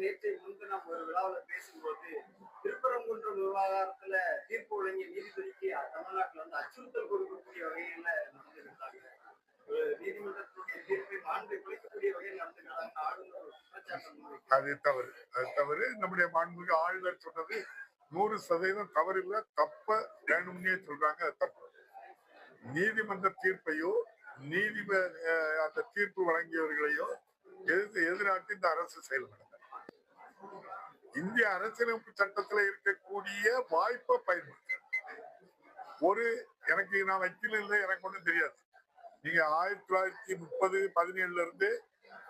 நேற்றை முன்தினம் ஒரு விழாவில் பேசும்போது திருப்பரங்குன்றம் விவகாரத்துல தீர்ப்பு வழங்கிய நீதிபதிக்கு தமிழ்நாட்டுல அச்சுறுத்தல் கொடுக்கக்கூடிய வகையில நடந்துருக்காங்க. ஒரு நீதிமன்றத்தினுடைய தீர்ப்பை மாண்பை குலைக்கக்கூடிய வகையில் நடந்துக்கிறாங்க. ஆளுநர் குற்றச்சாட்டு. அது தவறு, அது தவறு. நம்முடைய மாண்புமிகு ஆளுநர் சொன்னது 100% தவறில்லை. தப்ப வேணும்னே சொல்றாங்க, தப்பு. நீதிமன்ற தீர்ப்பையோ அந்த தீர்ப்பு வழங்கியவர்களையோ எதிராக இந்த அரசு செயல்படுது. இந்திய அரசியலமைப்பு சட்டத்தில் இருக்கக்கூடிய வாய்ப்பை பயன்படுத்த நான் வக்கீல் இல்லை, எனக்கு ஒன்றும் தெரியாது. நீங்க 1930-17 இருந்து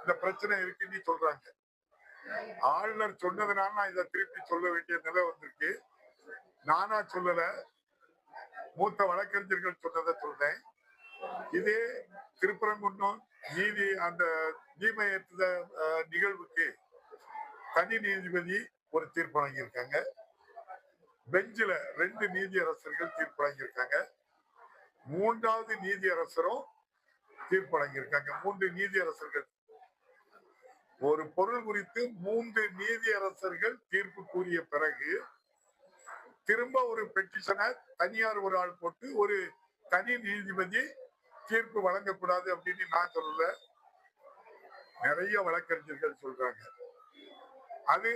இந்த பிரச்சனை இருக்குன்னு சொல்றாங்க. ஆளுநர் சொன்னதுனால நான் இதை திருப்பி சொல்ல வேண்டிய நிலை வந்திருக்கு. நானா சொல்லல, மூத்த வழக்கறிஞர்கள் சொன்னதை சொல்றேன். இதே திருப்பரங்குன்றம் அந்த தீமையற்ற நிகழ்வுக்கு தனி நீதிபதி ஒரு தீர்ப்பு வழங்கியிருக்காங்க. பெஞ்சில 2 நீதியரசர்கள் தீர்ப்பு வழங்கியிருக்காங்க. 3வது நீதியரசரும் தீர்ப்பு வழங்கியிருக்காங்க. 3 நீதியரசர்கள். ஒரு பொருள் குறித்து 3 நீதியரசர்கள் தீர்ப்பு கூறிய பிறகு திரும்ப ஒரு பெட்டிஷனை தனியார் ஒரு ஆள் போட்டு ஒரு தனி நீதிபதி தீர்ப்பு வழங்கக்கூடாது அப்படின்னு நான் சொல்லல, நிறைய வழக்கறிஞர்கள் சொல்றாங்க. அது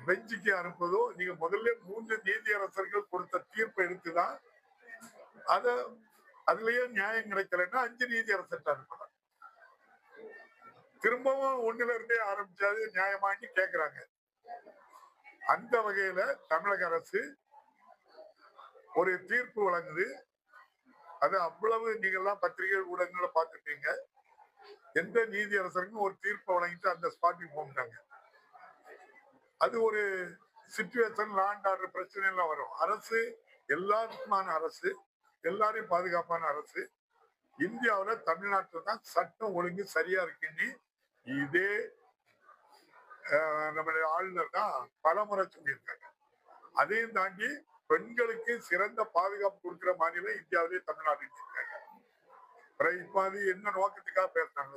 பெஞ்சுக்கு அனுப்புவதோ, நீங்க முதல்ல 3 நீதியரசர்கள் கொடுத்த தீர்ப்பை எடுத்துதான் அதுலயே நியாயம் கிடைக்கலன்னா 5 நீதியரசர் அனுப்பலாம். திரும்பவும் 1ல இருந்தே ஆரம்பிச்சாது நியாயமாக்கி கேட்கிறாங்க. அந்த வகையில தமிழக அரசு ஒரு தீர்ப்பு வழங்குது. அது அவ்வளவு நீங்கெல்லாம் பத்திரிகை ஊடகங்களை பார்த்துட்டீங்க. எந்த நீதியரசருக்கும் ஒரு தீர்ப்பை வழங்கிட்டு அந்த ஸ்பாட்டுக்கு போட்டாங்க. அது ஒரு சிச்சுவேஷன், லாண்ட் ஆர்டர் பிரச்சனை எல்லாம் வரும். அரசு எல்லாருக்குமான அரசு, எல்லாரையும் பாதுகாப்பான அரசு. இந்தியாவில் தமிழ்நாட்டில் தான் சட்டம் ஒழுங்கு சரியா இருக்குன்னு இதே நம்முடைய ஆளுநர் தான் பலமுறை சொல்லியிருக்காங்க. அதையும் தாண்டி பெண்களுக்கு சிறந்த பாதுகாப்பு கொடுக்கிற மாநிலம் இந்தியாவிலே தமிழ்நாடு இருக்காங்க. இப்ப அது என்ன நோக்கத்துக்காக பேசுறாங்க?